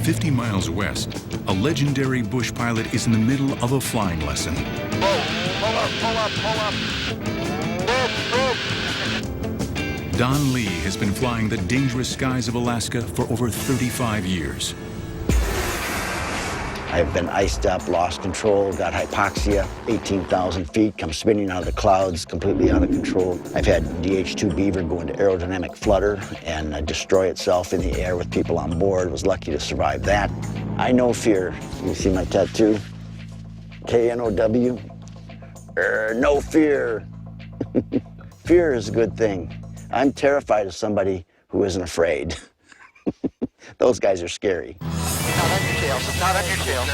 50 miles west, a legendary bush pilot is in the middle of a flying lesson. Pull up. Don Lee has been flying the dangerous skies of Alaska for over 35 years. I've been iced up, lost control, got hypoxia, 18,000 feet, come spinning out of the clouds, completely out of control. I've had DH-2 Beaver go into aerodynamic flutter and destroy itself in the air with people on board. Was lucky to survive that. I know fear. You see my tattoo? K-N-O-W. No fear. Fear is a good thing. I'm terrified of somebody who isn't afraid. Those guys are scary. Not on your tail.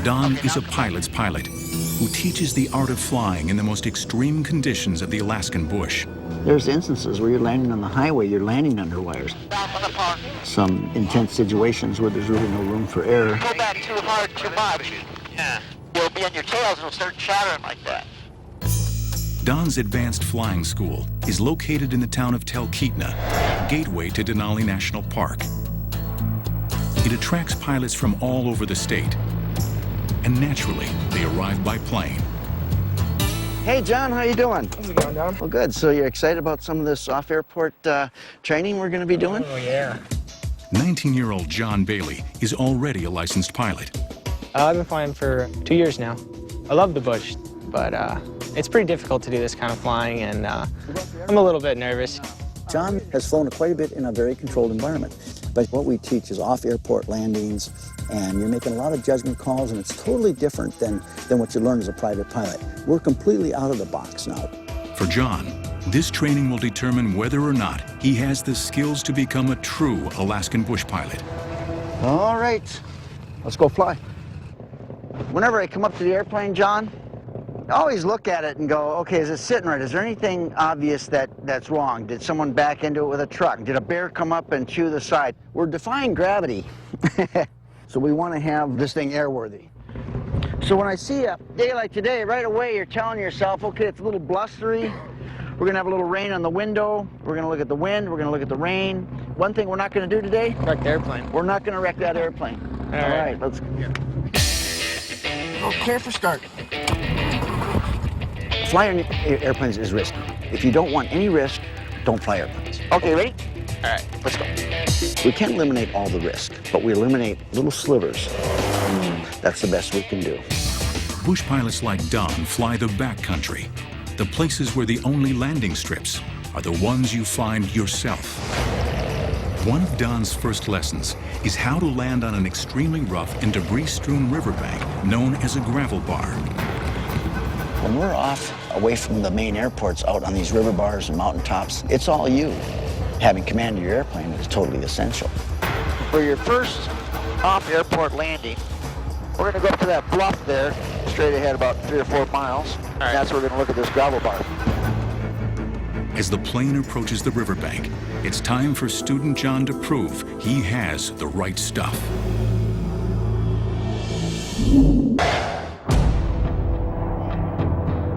Don is a pilot's pilot who teaches the art of flying in the most extreme conditions of the Alaskan bush. There's instances where you're landing on the highway, you're landing under wires. Down on the pond. Some intense situations where there's really no room for error. Go back too hard, too much. Yeah. You'll be on your tails and it'll start chattering like that. Don's advanced flying school is located in the town of Talkeetna, gateway to Denali National Park. It attracts pilots from all over the state, and naturally, they arrive by plane. Hey, John, how you doing? How's it going, Don? Well, good. So you're excited about some of this off-airport training we're going to be doing? Oh, yeah. 19-year-old John Bailey is already a licensed pilot. I've been flying for 2 years now. I love the bush, but it's pretty difficult to do this kind of flying, and I'm a little bit nervous. John has flown quite a bit in a very controlled environment, but what we teach is off-airport landings, and you're making a lot of judgment calls, and it's totally different than what you learn as a private pilot. We're completely out of the box now. For John, this training will determine whether or not he has the skills to become a true Alaskan bush pilot. All right, let's go fly. Whenever I come up to the airplane, John, I always look at it and go, okay, is it sitting right? Is there anything obvious that's wrong? Did someone back into it with a truck? Did a bear come up and chew the side? We're defying gravity. So we want to have this thing airworthy. So when I see a day like today, right away you're telling yourself, okay, it's a little blustery. We're going to have a little rain on the window. We're going to look at the wind. We're going to look at the rain. One thing we're not going to do today? Wreck the airplane. We're not going to wreck that airplane. All right, let's go. Clear for start. Flying airplanes is risky. If you don't want any risk, don't fly airplanes. Okay, ready? All right, let's go. We can't eliminate all the risk, but we eliminate little slivers. That's the best we can do. Bush pilots like Don fly the backcountry, the places where the only landing strips are the ones you find yourself. One of Don's first lessons is how to land on an extremely rough and debris-strewn riverbank known as a gravel bar. When we're off away from the main airports out on these river bars and mountaintops, it's all you. Having command of your airplane is totally essential. For your first off-airport landing, we're going to go up to that bluff there, straight ahead about 3 or 4 miles. All right. And that's where we're going to look at this gravel bar. As the plane approaches the riverbank, it's time for student John to prove he has the right stuff.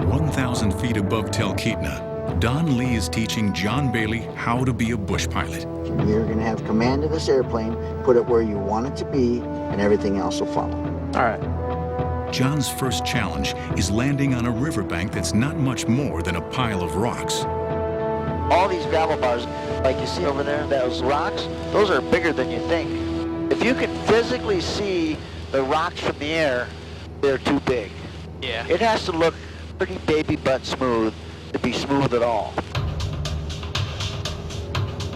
1,000 feet above Talkeetna, Don Lee is teaching John Bailey how to be a bush pilot. You're going to have command of this airplane, put it where you want it to be, and everything else will follow. All right. John's first challenge is landing on a riverbank that's not much more than a pile of rocks. All these gravel bars, like you see over there, those rocks, those are bigger than you think. If you can physically see the rocks from the air, they're too big. Yeah. It has to look pretty baby butt smooth to be smooth at all.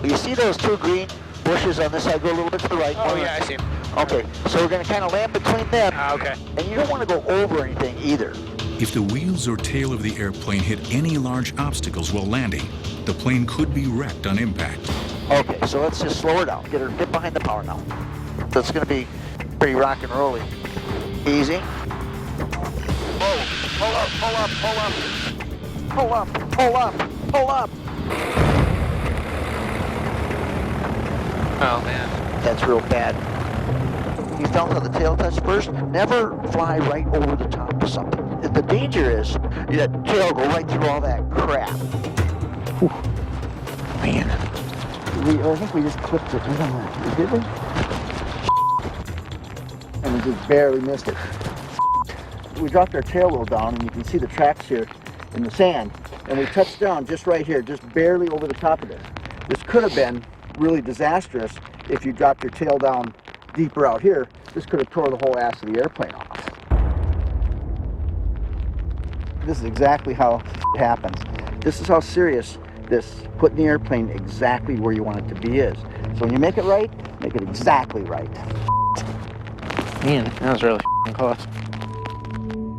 You see those 2 green bushes on this side? Go a little bit to the right. Oh, yeah, I see them. Okay, so we're going to kind of land between them. Okay. And you don't want to go over anything either. If the wheels or tail of the airplane hit any large obstacles while landing, the plane could be wrecked on impact. Okay, so let's just slow her down. Get behind the power now. So it's going to be pretty rock and rolly. Easy. Whoa, pull up, pull up, pull up. Pull up, pull up, pull up. Oh, man. That's real bad. You felt how the tail touched first? Never fly right over the top of something. The danger is that tail go right through all that crap. Whew. Man. I think we just clipped it. Did we? just barely missed it. We dropped our tail wheel down, and you can see the tracks here in the sand. And we touched down just right here, just barely over the top of this. This could have been really disastrous if you dropped your tail down deeper out here. This could have tore the whole ass of the airplane off. This is exactly how it happens. This is how serious this putting the airplane exactly where you want it to be is. So when you make it right, make it exactly right. Man, that was really close.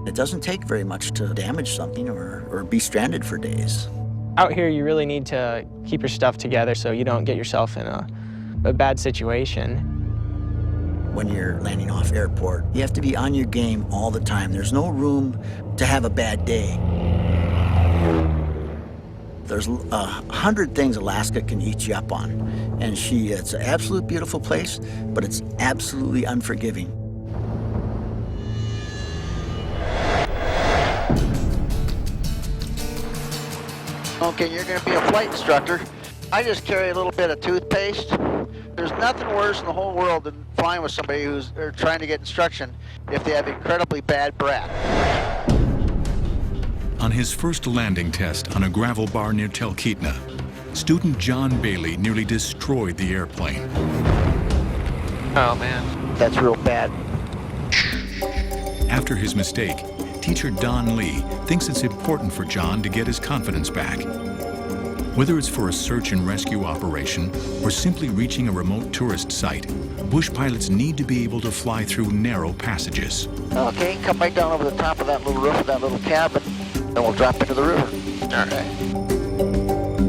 It doesn't take very much to damage something or be stranded for days. Out here, you really need to keep your stuff together so you don't get yourself in a bad situation. When you're landing off airport, you have to be on your game all the time. There's no room to have a bad day. There's 100 things Alaska can eat you up on. And it's an absolute beautiful place, but it's absolutely unforgiving. Okay, you're going to be a flight instructor. I just carry a little bit of toothpaste. There's nothing worse in the whole world than flying with somebody who's trying to get instruction if they have incredibly bad breath. On his first landing test on a gravel bar near Talkeetna, student John Bailey nearly destroyed the airplane. Oh, man. That's real bad. After his mistake, teacher Don Lee thinks it's important for John to get his confidence back. Whether it's for a search and rescue operation or simply reaching a remote tourist site, bush pilots need to be able to fly through narrow passages. Okay, come right down over the top of that little roof of that little cabin, and we'll drop into the river. All right.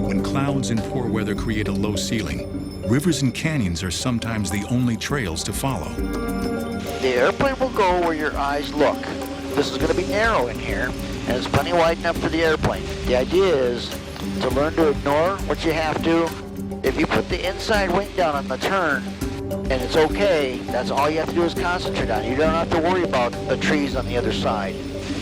When clouds and poor weather create a low ceiling, rivers and canyons are sometimes the only trails to follow. The airplane will go where your eyes look. This is going to be narrow in here, and it's plenty wide enough for the airplane. The idea is to learn to ignore what you have to. If you put the inside wing down on the turn, and it's okay, that's all you have to do is concentrate on. You don't have to worry about the trees on the other side.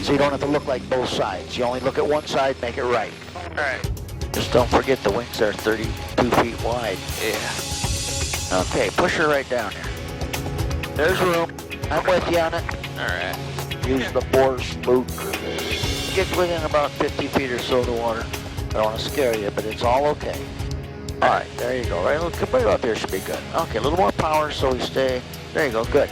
So you don't have to look like both sides. You only look at one side, make it right. All right. Just don't forget the wings are 32 feet wide. Yeah. Okay, push her right down here. There's room. I'm with you on it. All right. Use the bore spook. Get within about 50 feet or so of the water. I don't want to scare you, but it's all okay. All right, there you go. Right, come right up here should be good. Okay, a little more power so we stay. There you go, good.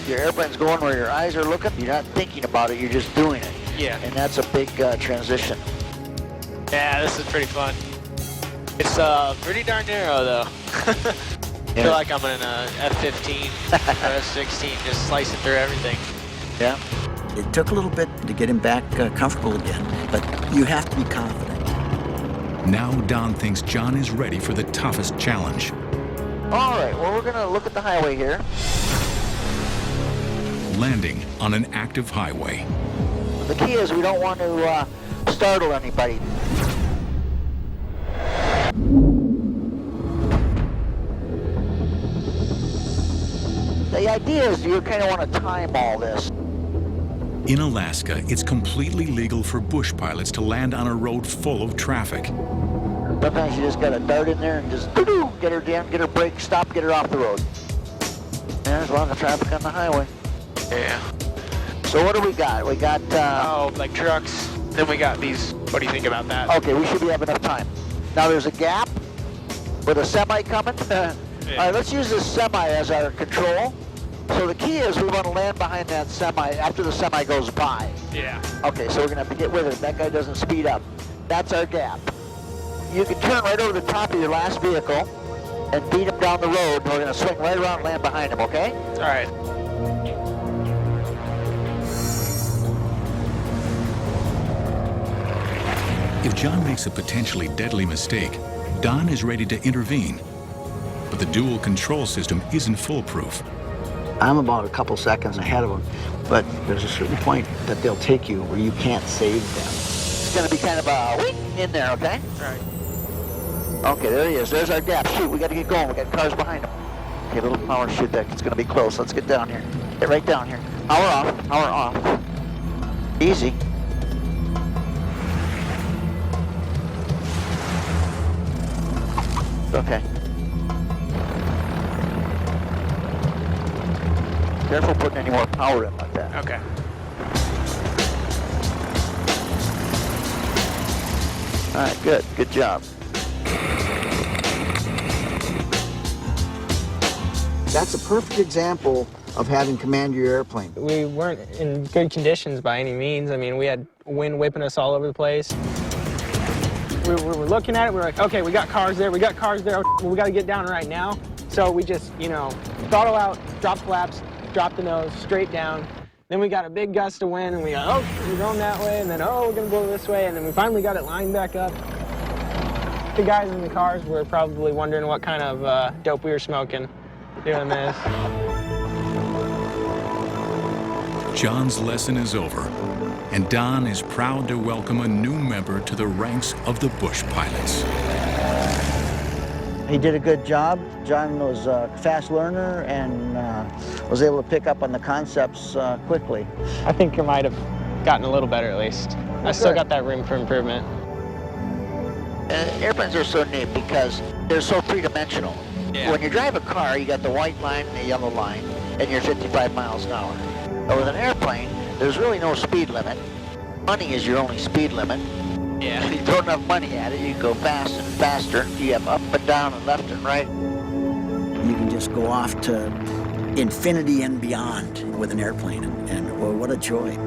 Your airplane's going where your eyes are looking. You're not thinking about it, you're just doing it. Yeah. And that's a big transition. Yeah, this is pretty fun. It's pretty darn narrow, though. I feel like I'm in a F-15 or F-16, just slicing through everything. Yeah. It took a little bit to get him back comfortable again, but you have to be confident. Now Don thinks John is ready for the toughest challenge. All right, well, we're going to look at the highway here. Landing on an active highway. The key is we don't want to startle anybody. The idea is you kind of want to time all this. In Alaska, it's completely legal for bush pilots to land on a road full of traffic. Sometimes you just got to dart in there and just get her down, get her brake, stop, get her off the road. Yeah, there's a lot of traffic on the highway. Yeah. So what do we got? We got... like trucks. Then we got these. What do you think about that? Okay, we should have enough time. Now there's a gap with a semi coming. All right, let's use this semi as our control. So the key is we want to land behind that semi after the semi goes by. Yeah. Okay, so we're going to have to get with it. That guy doesn't speed up. That's our gap. You can turn right over the top of your last vehicle and beat him down the road. And we're going to swing right around and land behind him, okay? All right. If John makes a potentially deadly mistake, Don is ready to intervene. But the dual control system isn't foolproof. I'm about a couple seconds ahead of them, but there's a certain point that they'll take you where you can't save them. It's going to be kind of a wing in there, okay? All right. Okay, there he is. There's our gap. Shoot, we got to get going. We got cars behind him. Okay, a little power shoot that. It's going to be close. Let's get down here. Get right down here. Power off. Power off. Easy. Okay. Careful putting any more power in like that. Okay. All right, good. Good job. That's a perfect example of having command of your airplane. We weren't in good conditions by any means. I mean, we had wind whipping us all over the place. We were looking at it, we were like, okay, we got cars there, we got to get down right now. So we just, you know, throttle out, drop flaps, drop the nose, straight down. Then we got a big gust of wind, and we got, oh, we're going that way, and then, oh, we're going to blow this way, and then we finally got it lined back up. The guys in the cars were probably wondering what kind of dope we were smoking doing this. John's lesson is over, and Don is proud to welcome a new member to the ranks of the bush pilots. He did a good job. John was a fast learner and was able to pick up on the concepts quickly. I think I might have gotten a little better at least. I still got that room for improvement. Airplanes are so neat because they're so three-dimensional. Yeah. When you drive a car, you got the white line and the yellow line, and you're 55 miles an hour. But with an airplane, there's really no speed limit. Money is your only speed limit. Yeah. If you throw enough money at it, you can go fast and faster. You have up and down and left and right. You can just go off to infinity and beyond with an airplane, and well, what a joy.